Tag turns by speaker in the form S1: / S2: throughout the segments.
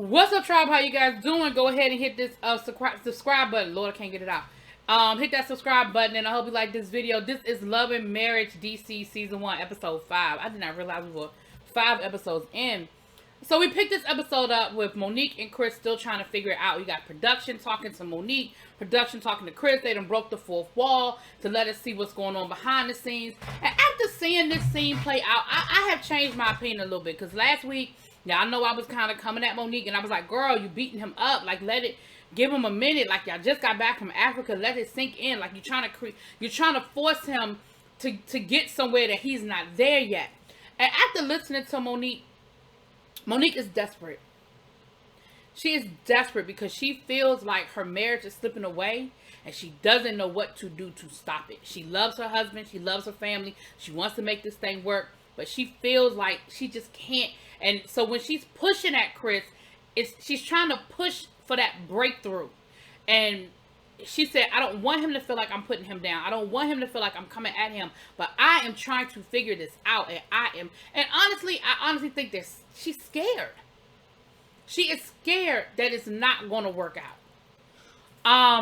S1: What's up, tribe? How you guys doing? Go ahead and hit this subscribe button. Lord, I can't get it out. Hit that subscribe button, and I hope you like this video. This is Love and Marriage DC Season 1, Episode 5. I did not realize we were 5 episodes in. So we picked this episode up with Monique and Chris still trying to figure it out. We got production talking to Monique, production talking to Chris. They done broke the fourth wall to let us see what's going on behind the scenes. And after seeing this scene play out, I have changed my opinion a little bit. Because last week, yeah, I know I was kind of coming at Monique, and I was like, girl, you beating him up. Like, give him a minute. Like, y'all just got back from Africa. Let it sink in. Like, you're trying to force him to get somewhere that he's not there yet. And after listening to Monique is desperate. She is desperate because she feels like her marriage is slipping away and she doesn't know what to do to stop it. She loves her husband. She loves her family. She wants to make this thing work, but she feels like she just can't. And so when she's pushing at Chris, she's trying to push for that breakthrough. And she said, I don't want him to feel like I'm putting him down. I don't want him to feel like I'm coming at him. But I am trying to figure this out. And honestly, I honestly think she's scared. She is scared that it's not going to work out.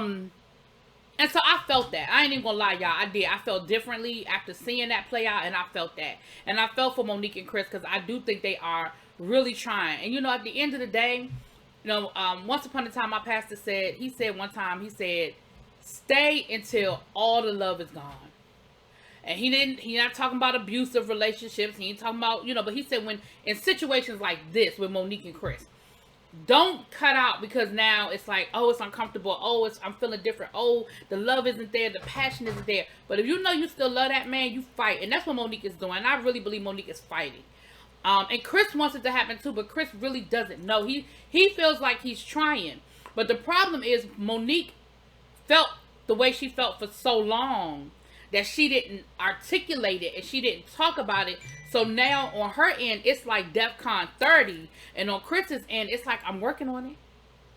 S1: And so I felt that. I ain't even gonna lie, y'all. I did. I felt differently after seeing that play out, and I felt that. And I felt for Monique and Chris because I do think they are really trying. And you know, at the end of the day, you know, once upon a time, my pastor said, he said, stay until all the love is gone. And he's not talking about abusive relationships. He ain't talking about, you know, but he said when in situations like this with Monique and Chris, don't cut out because now it's like, oh, it's uncomfortable. Oh, I'm feeling different. Oh, the love isn't there. The passion isn't there. But if you know you still love that man, you fight. And that's what Monique is doing. And I really believe Monique is fighting. And Chris wants it to happen too, but Chris really doesn't know. He feels like he's trying. But the problem is Monique felt the way she felt for so long that she didn't articulate it and she didn't talk about it. So now on her end, it's like DEFCON 30. And on Chris's end, it's like, I'm working on it.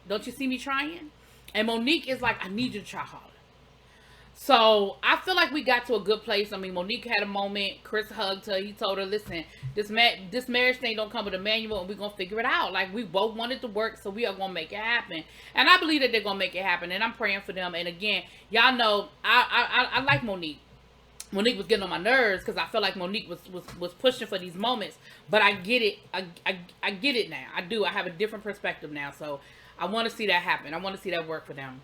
S1: Don't you see me trying? And Monique is like, I need you to try harder. So I feel like we got to a good place. I mean, Monique had a moment. Chris hugged her. He told her, listen, this marriage thing don't come with a manual and we're going to figure it out. Like, we both want it to work, so we are going to make it happen. And I believe that they're going to make it happen. And I'm praying for them. And again, y'all know, I like Monique. Monique was getting on my nerves because I felt like Monique was pushing for these moments. But I get it. I get it now. I do. I have a different perspective now. So I want to see that happen. I want to see that work for them.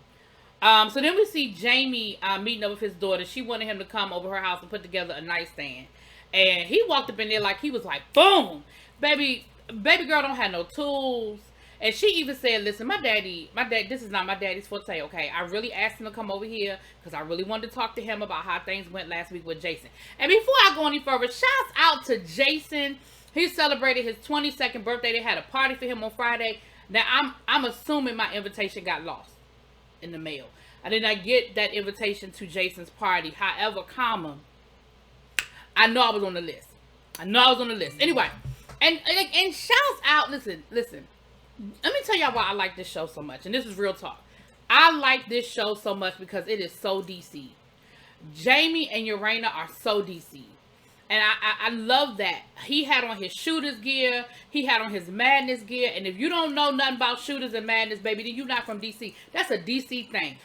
S1: So then we see Jamie meeting up with his daughter. She wanted him to come over her house and put together a nightstand. And he walked up in there like he was like, boom! Baby girl don't have no tools. And she even said, listen, my daddy, this is not my daddy's forte, okay? I really asked him to come over here because I really wanted to talk to him about how things went last week with Jason. And before I go any further, shouts out to Jason. He celebrated his 22nd birthday. They had a party for him on Friday. Now, I'm assuming my invitation got lost in the mail. I did not get that invitation to Jason's party. However, I know I was on the list. Anyway, and shouts out, listen. Let me tell y'all why I like this show so much. And this is real talk. I like this show so much because it is so DC. Jamie and Urana are so DC. And I love that. He had on his shooter's gear. He had on his madness gear. And if you don't know nothing about shooters and madness, baby, then you're not from DC. That's a DC thing.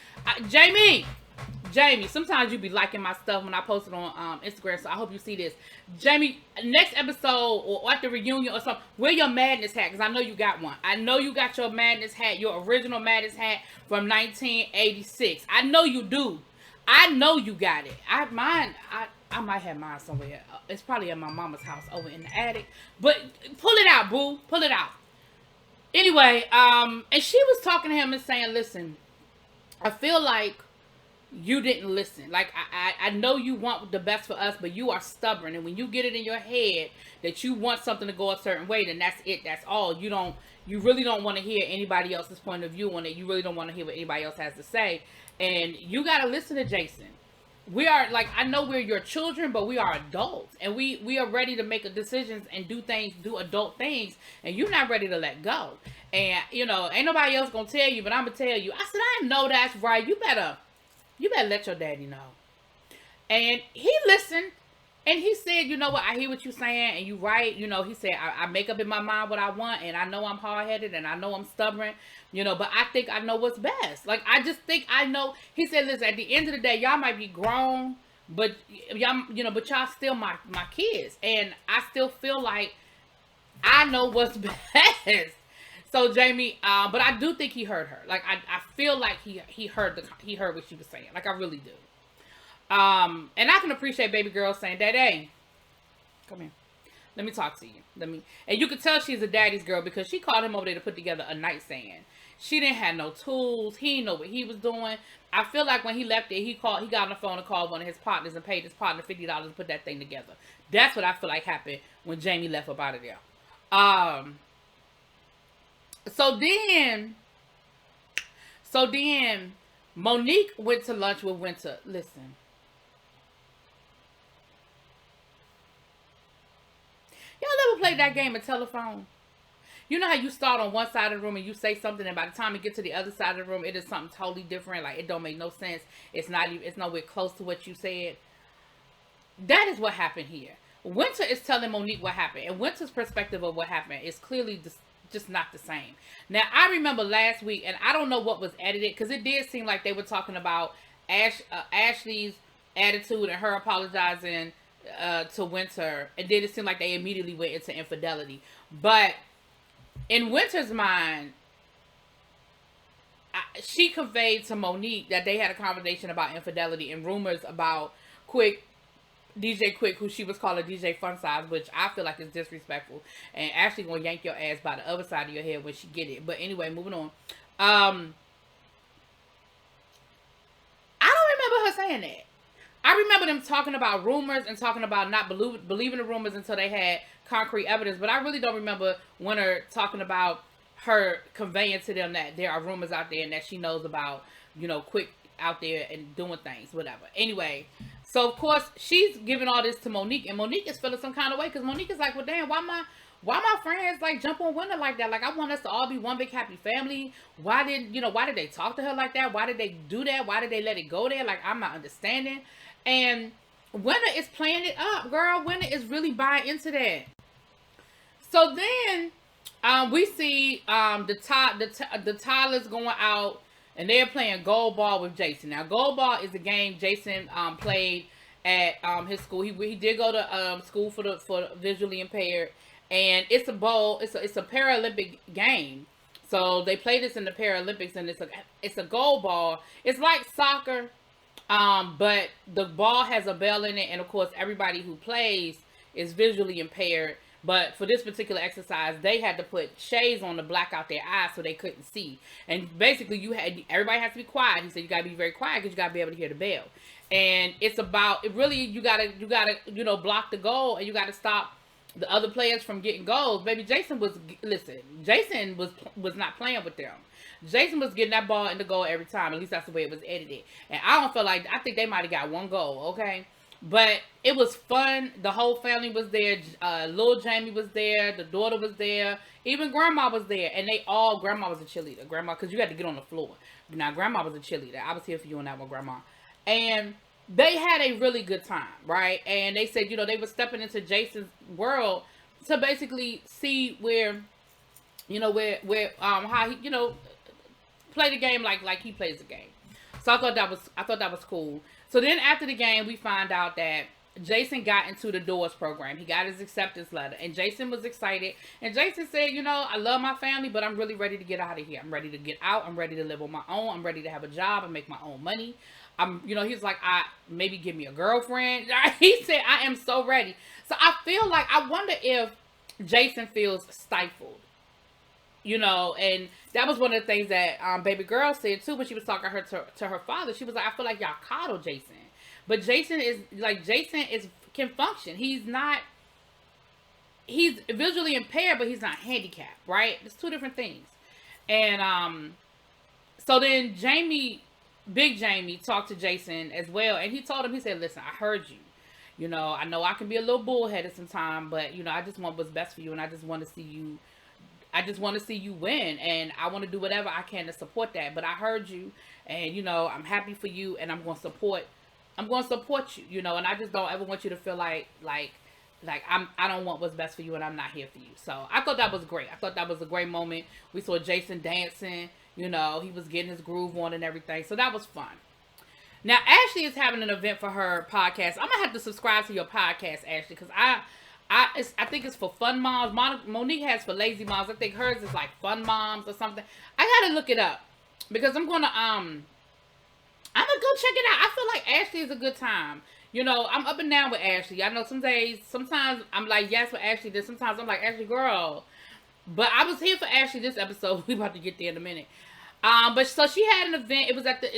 S1: Jamie, sometimes you be liking my stuff when I post it on Instagram, so I hope you see this. Jamie, next episode or at the reunion or something, wear your madness hat because I know you got one. I know you got your madness hat, your original madness hat from 1986. I know you do. I know you got it. I might have mine somewhere. It's probably at my mama's house over in the attic. But pull it out, boo. Pull it out. Anyway, and she was talking to him and saying, listen, I feel like you didn't listen. Like, I know you want the best for us, but you are stubborn. And when you get it in your head that you want something to go a certain way, then that's it. That's all. You really don't want to hear anybody else's point of view on it. You really don't want to hear what anybody else has to say. And you got to listen to Jason. We are, like, I know we're your children, but we are adults. And we are ready to make decisions and do adult things. And you're not ready to let go. And, you know, ain't nobody else going to tell you, but I'm going to tell you. I said, I know that's right. You better let your daddy know. And he listened. And he said, you know what, I hear what you're saying, and you right. You know, he said, I make up in my mind what I want, and I know I'm hard-headed, and I know I'm stubborn, you know, but I think I know what's best. Like, I just think I know. He said, listen, at the end of the day, y'all might be grown, but y'all, you know, but y'all still my kids, and I still feel like I know what's best. So Jamie, but I do think he heard her. Like, I feel like he heard what she was saying. Like, I really do. And I can appreciate baby girl saying, Daddy, come here. Let me talk to you. And you could tell she's a daddy's girl because she called him over there to put together a nightstand. She didn't have no tools. He didn't know what he was doing. I feel like when he left there, he got on the phone and called one of his partners and paid his partner $50 to put that thing together. That's what I feel like happened when Jamie left up out of there. So then Monique went to lunch with Winter. Listen. Y'all ever played that game of telephone? You know how you start on one side of the room and you say something, and by the time you get to the other side of the room, it is something totally different. Like, it don't make no sense. It's nowhere close to what you said. That is what happened here. Winter is telling Monique what happened, and Winter's perspective of what happened is clearly just not the same. Now, I remember last week, and I don't know what was edited, because it did seem like they were talking about Ashley's attitude and her apologizing to Winter, and then it seemed like they immediately went into infidelity. But in Winter's mind, she conveyed to Monique that they had a conversation about infidelity and rumors about DJ Quick, who she was calling DJ Fun Size, which I feel like is disrespectful. And Ashley gonna yank your ass by the other side of your head when she get it. But anyway, moving on. I don't remember her saying that. I remember them talking about rumors and talking about not believing the rumors until they had concrete evidence. But I really don't remember Winter talking about her conveying to them that there are rumors out there and that she knows about, you know, Quick out there and doing things, whatever. Anyway, so of course she's giving all this to Monique, and Monique is feeling some kind of way because Monique is like, well, damn, why my friends like jump on Winter like that? Like, I want us to all be one big happy family. Why did they talk to her like that? Why did they do that? Why did they let it go there? Like, I'm not understanding. And Winter is playing it up, girl. Winter is really buying into that. So then we see the Tylers going out, and they're playing goal ball with Jason. Now, goal ball is a game Jason played at his school. He did go to school for the visually impaired, and it's a Paralympic game. So they play this in the Paralympics, and it's a goal ball. It's like soccer, but the ball has a bell in it, and of course everybody who plays is visually impaired. But for this particular exercise, they had to put shades on to black out their eyes so they couldn't see. And basically, everybody has to be quiet. He said you gotta be very quiet because you gotta be able to hear the bell. And it's about you gotta block the goal, and you gotta stop the other players from getting goals. Baby, Jason was not playing with them. Jason was getting that ball in the goal every time. At least that's the way it was edited. And I think they might have got one goal. Okay. But it was fun. The whole family was there. Little Jamie was there. The daughter was there. Even Grandma was there. And Grandma was a cheerleader. Grandma, because you had to get on the floor. Now, Grandma was a cheerleader. I was here for you on that one, Grandma. And they had a really good time, right? And they said, they were stepping into Jason's world to basically see how he, play the game like he plays the game. So I thought that was cool. So then after the game, we find out that Jason got into the Doors program. He got his acceptance letter, and Jason was excited. And Jason said, I love my family, but I'm really ready to get out of here. I'm ready to get out. I'm ready to live on my own. I'm ready to have a job and make my own money. He's like, maybe give me a girlfriend. He said, I am so ready. So I wonder if Jason feels stifled. And that was one of the things that baby girl said too when she was talking to her father. She was like, I feel like y'all coddle Jason. But Jason can function. He's visually impaired, but he's not handicapped, right? It's two different things. And so then Big Jamie talked to Jason as well, and he told him, he said, listen, I heard you. I know I can be a little bullheaded sometimes, but I just want what's best for you, and I just want to see you win, and I want to do whatever I can to support that. But I heard you, and I'm happy for you, and I'm going to support I'm going to support you, you know, and I just don't ever want you to feel like I don't want what's best for you and I'm not here for you. So I thought that was great. I thought that was a great moment. We saw Jason dancing, you know, he was getting his groove on and everything. So that was fun. Now, Ashley is having an event for her podcast. I'm going to have to subscribe to your podcast, Ashley, because I think it's for fun moms. Monique has for lazy moms. I think hers is like fun moms or something. I got to look it up because I'm going to go check it out. I feel like Ashley is a good time. You know, I'm up and down with Ashley. I know sometimes I'm like, yes, for Ashley. Then sometimes I'm like, Ashley, girl. But I was here for Ashley this episode. We about to get there in a minute. But so she had an event.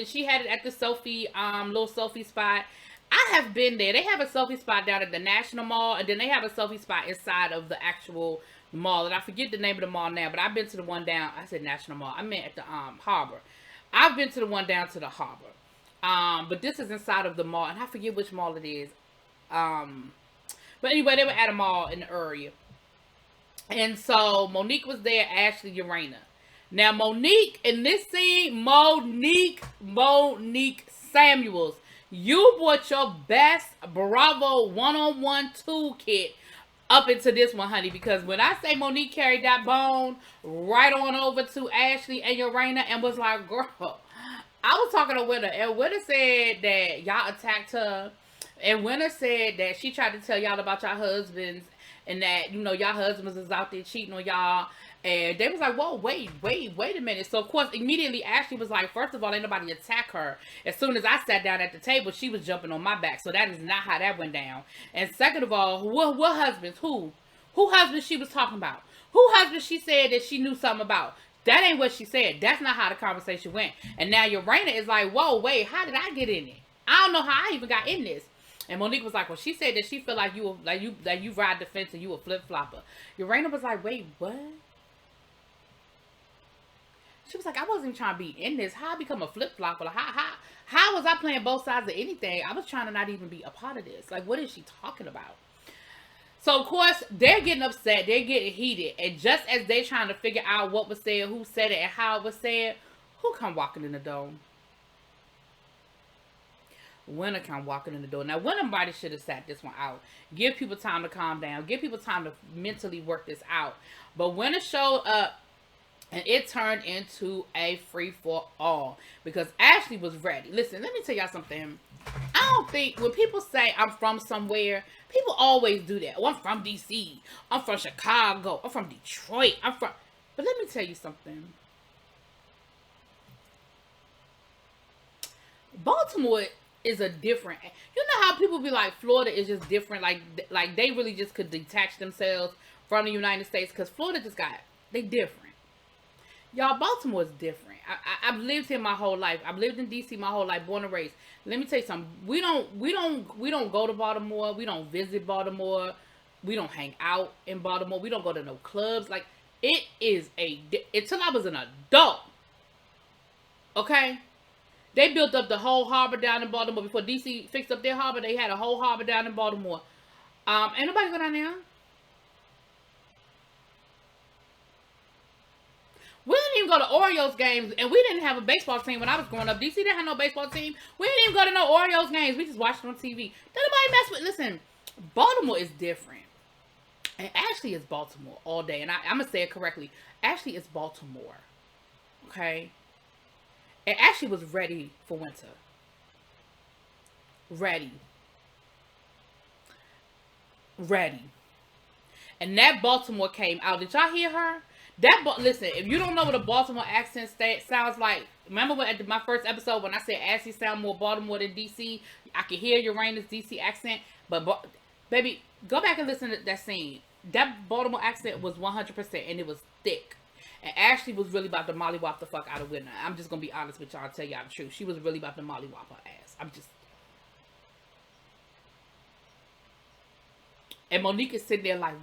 S1: She had it at the Sophie, little Sophie spot. I have been there. They have a Sophie spot down at the National Mall. And then they have a Sophie spot inside of the actual mall. And I forget the name of the mall now. But I've been to the one down. I said National Mall. I meant at the Harbor. I've been to the one down to the Harbor. But this is inside of the mall, and I forget which mall it is. But anyway, they were at a mall in the area. And so Monique was there, Ashley, Urena. Now Monique, in this scene, Monique Samuels, you brought your best Bravo one-on-one toolkit up into this one, honey. Because when I say Monique carried that bone right on over to Ashley and Urena and was like, girl, I was talking to Winter, and Winter said that y'all attacked her, and Winter said that she tried to tell y'all about y'all husbands, and that, you know, y'all husbands is out there cheating on y'all, and they was like, whoa, wait a minute. So, of course, immediately Ashley was like, first of all, ain't nobody attack her. As soon as I sat down at the table, she was jumping on my back, so that is not how that went down. And second of all, what husbands? Who husbands she was talking about? Who husbands she said that she knew something about? That ain't what she said. That's not how the conversation went. And now Urena is like, whoa, wait, how did I get in it? I don't know how I even got in this. And Monique was like, well, she said that she feel like you ride the fence and you a flip-flopper. Urena was like, wait, what? She was like, I wasn't even trying to be in this. How I become a flip-flopper? Like, how was I playing both sides of anything? I was trying to not even be a part of this. Like, what is she talking about? So, of course, they're getting upset. They're getting heated. And just as they're trying to figure out what was said, who said it, and how it was said, who come walking in the door? Winter come walking in the door. Now, Winter might should have sat this one out. Give people time to calm down. Give people time to mentally work this out. But Winter showed up, and it turned into a free-for-all. Because Ashley was ready. Listen, let me tell y'all something. I don't think when people say I'm from somewhere, people always do that. Oh, I'm from DC. I'm from Chicago. I'm from Detroit. But let me tell you something. Baltimore is a different. You know how people be like Florida is just different. Like they really just could detach themselves from the United States because Florida they different. Y'all, Baltimore is different. I've lived here my whole life. I've lived in DC my whole life, born and raised. Let me tell you something. We don't go to Baltimore. We don't visit Baltimore. We don't hang out in Baltimore. We don't go to no clubs. Like, it is until I was an adult. Okay? They built up the whole harbor down in Baltimore before DC fixed up their harbor. They had a whole harbor down in Baltimore. Ain't nobody go down there. We didn't even go to Orioles games, and we didn't have a baseball team when I was growing up. DC didn't have no baseball team. We didn't even go to no Orioles games. We just watched it on TV. Did nobody mess with? Listen, Baltimore is different. And Ashley is Baltimore all day. And I'm going to say it correctly. Ashley is Baltimore. Okay? And Ashley was ready for winter. Ready. And that Baltimore came out. Did y'all hear her? Listen, if you don't know what a Baltimore accent sounds like, remember at my first episode when I said Ashley sound more Baltimore than DC? I could hear Urena's DC accent, but baby, go back and listen to that scene. That Baltimore accent was 100%, and it was thick. And Ashley was really about to mollywop the fuck out of Winter. I'm just gonna be honest with y'all, tell y'all the truth. She was really about to mollywop her ass. And Monique is sitting there like,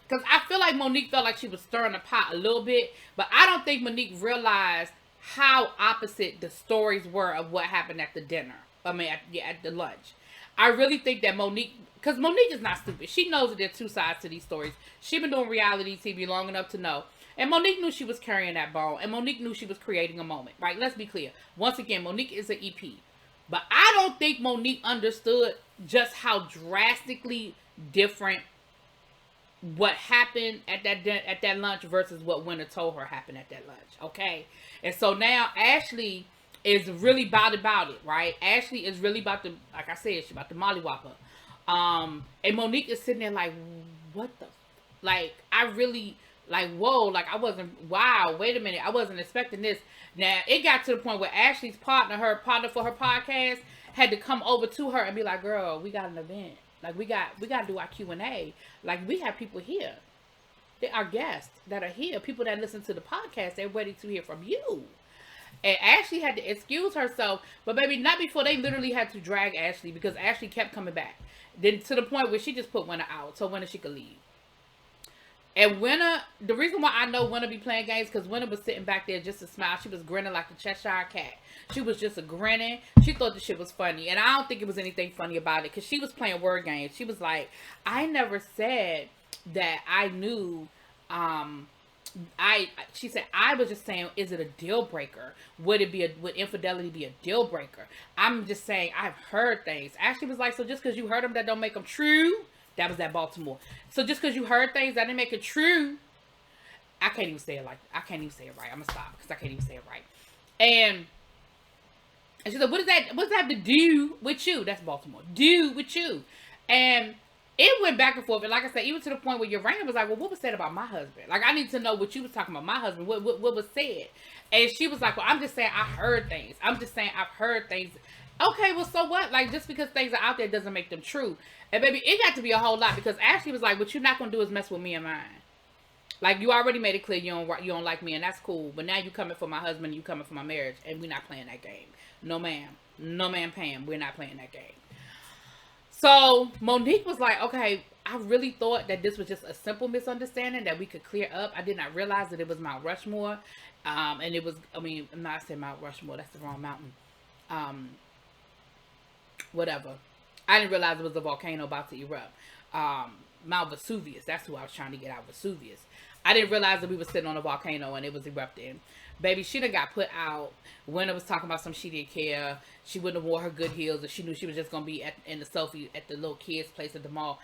S1: because I feel like Monique felt like she was stirring the pot a little bit. But I don't think Monique realized how opposite the stories were of what happened at the dinner. At the lunch. I really think that Monique, because Monique is not stupid. She knows that there are two sides to these stories. She's been doing reality TV long enough to know. And Monique knew she was carrying that bone. And Monique knew she was creating a moment. Right? Let's be clear. Once again, Monique is an EP. But I don't think Monique understood just how drastically different what happened at that lunch versus what Winter told her happened at that lunch. Okay, and so now Ashley is really about it, right? Ashley is really about to, like I said, she about to mollywop her. And Monique is sitting there like, what the, like, I really, like, whoa, like, I wasn't, wow, wait a minute, I wasn't expecting this. Now, it got to the point where Ashley's partner for her podcast, had to come over to her and be like, girl, we got an event. Like, we got to do our Q&A. Like, we have people here. They are guests that are here. People that listen to the podcast, they're ready to hear from you. And Ashley had to excuse herself. But, baby, not before they literally had to drag Ashley, because Ashley kept coming back. Then to the point where she just put Winter out so Winter she could leave. And Winter, the reason why I know Winter be playing games, because Winter was sitting back there just to smile. She was grinning like the Cheshire Cat. She was just a grinning. She thought the shit was funny. And I don't think it was anything funny about it, because she was playing word games. She was like, I never said that I knew, she said, I was just saying, is it a deal breaker? Would infidelity be a deal breaker? I'm just saying, I've heard things. Ashley was like, so just because you heard them, that don't make them true? That was that Baltimore. So just because you heard things, that didn't make it true. I can't even say it right. I'm going to stop because I can't even say it right. And she said, what does that have to do with you? That's Baltimore. Do with you. And it went back and forth. And like I said, even to the point where Urania was like, well, what was said about my husband? Like, I need to know what you was talking about my husband. What was said? And she was like, well, I'm just saying I heard things. I'm just saying I've heard things. Okay, well, so what? Like, just because things are out there doesn't make them true. And baby, it got to be a whole lot, because Ashley was like, what you're not going to do is mess with me and mine. Like, you already made it clear you don't like me, and that's cool. But now you coming for my husband, and you coming for my marriage, and we're not playing that game. No, ma'am. No, ma'am, Pam. We're not playing that game. So Monique was like, okay, I really thought that this was just a simple misunderstanding that we could clear up. I did not realize that it was Mount Rushmore. And it was, I mean, I'm not saying Mount Rushmore. That's the wrong mountain. Whatever. I didn't realize it was a volcano about to erupt. Mount Vesuvius. That's who I was trying to get out. Vesuvius. I didn't realize that we were sitting on a volcano and it was erupting. Baby, she done got put out. Winter was talking about she didn't care. She wouldn't have wore her good heels if she knew she was just going to be in the selfie at the little kids' place at the mall.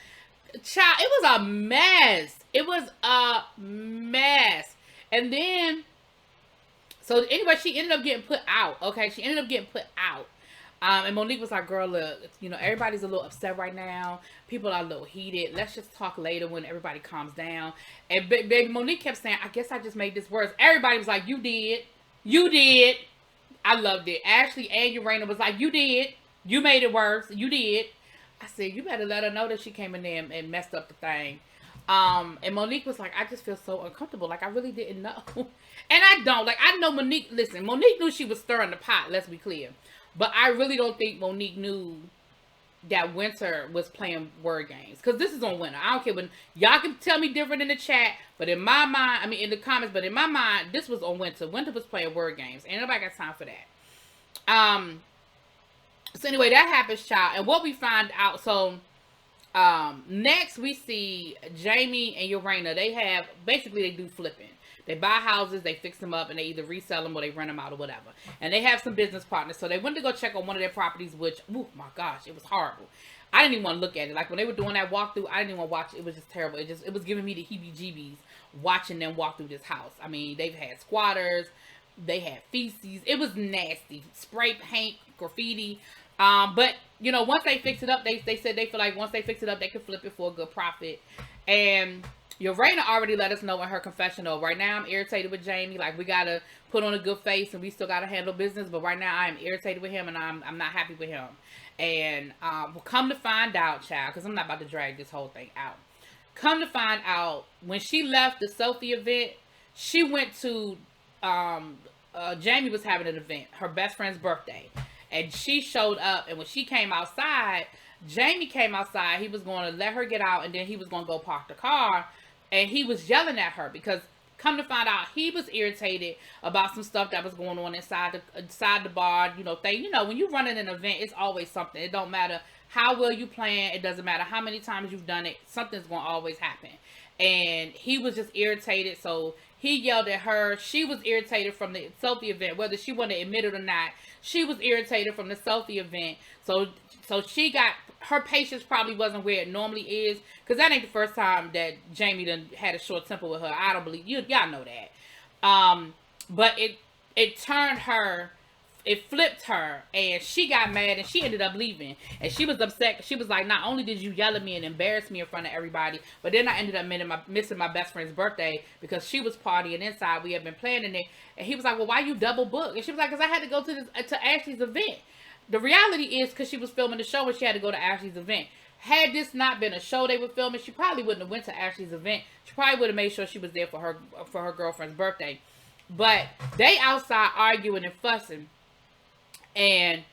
S1: Child, it was a mess. It was a mess. And then, so anyway, she ended up getting put out. Okay, she ended up getting put out. And Monique was like, girl, look, everybody's a little upset right now. People are a little heated. Let's just talk later when everybody calms down. And baby, Monique kept saying, I guess I just made this worse. Everybody was like, you did. You did. I loved it. Ashley and Urania was like, you did. You made it worse. You did. I said, you better let her know that she came in there and messed up the thing. And Monique was like, I just feel so uncomfortable. Like, I really didn't know. And I don't. Like, I know Monique, listen, Monique knew she was stirring the pot. Let's be clear. But I really don't think Monique knew that Winter was playing word games. Because this is on Winter. I don't care. When y'all can tell me different in the chat. But in my mind, I mean in the comments, but in my mind, this was on Winter. Winter was playing word games. Ain't nobody got time for that. So anyway, that happens, child. And what we find out, so next we see Jamie and Urania. They do flipping. They buy houses, they fix them up, and they either resell them or they rent them out or whatever. And they have some business partners. So they went to go check on one of their properties, which, oh my gosh, it was horrible. I didn't even want to look at it. Like, when they were doing that walkthrough, I didn't even want to watch it. It was just terrible. It was giving me the heebie-jeebies watching them walk through this house. I mean, they've had squatters. They had feces. It was nasty. Spray paint, graffiti. But, once they fix it up, they said they feel like once they fix it up, they could flip it for a good profit. And Urania already let us know in her confessional. Right now, I'm irritated with Jamie. Like, we got to put on a good face and we still got to handle business. But right now, I am irritated with him and I'm not happy with him. And we'll come to find out, child, because I'm not about to drag this whole thing out. Come to find out, when she left the selfie event, she went to, Jamie was having an event, her best friend's birthday. And she showed up, and when she came outside, Jamie came outside. He was going to let her get out, and then he was going to go park the car. And he was yelling at her because, come to find out, he was irritated about some stuff that was going on inside the bar, thing. When you're running an event, it's always something. It don't matter how well you plan. It doesn't matter how many times you've done it. Something's going to always happen. And he was just irritated, so He yelled at her. She was irritated from the selfie event, whether she wanted to admit it or not. She was irritated from the selfie event. So she got, her patience probably wasn't where it normally is, because that ain't the first time that Jamie done had a short temper with her. I don't believe you. Y'all know that. But it turned her. It flipped her, and she got mad, and she ended up leaving. And she was upset. She was like, not only did you yell at me and embarrass me in front of everybody, but then I ended up missing my best friend's birthday because she was partying inside. We had been planning it. And he was like, well, why you double book? And she was like, because I had to go to Ashley's event. The reality is, because she was filming the show and she had to go to Ashley's event. Had this not been a show they were filming, she probably wouldn't have went to Ashley's event. She probably would have made sure she was there for her girlfriend's birthday. But they outside arguing and fussing. And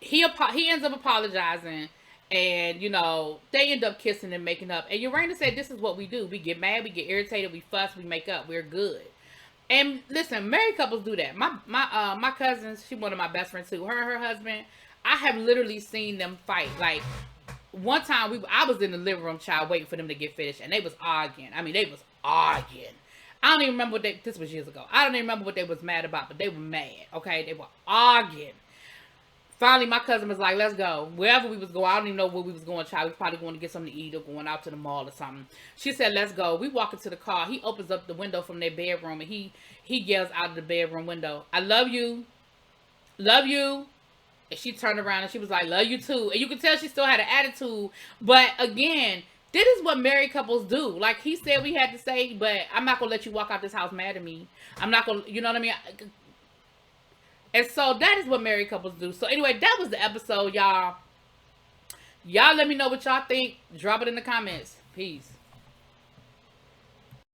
S1: he ends up apologizing, and you know, they end up kissing and making up. And Urana said, this is what we do. We get mad, we get irritated, we fuss, we make up, we're good. And listen, married couples do that. My cousins, she's one of my best friends too. Her and her husband, I have literally seen them fight. Like, one time I was in the living room, child, waiting for them to get finished, and they was arguing. I mean, they was arguing. I don't even remember what this was years ago. I don't even remember what they was mad about, but they were mad, okay? They were arguing. Finally, my cousin was like, let's go. Wherever we was going, I don't even know where we was going, child. We was probably going to get something to eat or going out to the mall or something. She said, let's go. We walk into the car. He opens up the window from their bedroom, and he yells out of the bedroom window, I love you. Love you. And she turned around, and she was like, love you too. And you could tell she still had an attitude. But again, this is what married couples do. Like he said we had to say, but I'm not going to let you walk out this house mad at me. I'm not going to, you know what I mean? And so that is what married couples do. So anyway, that was the episode, y'all. Y'all let me know what y'all think. Drop it in the comments. Peace.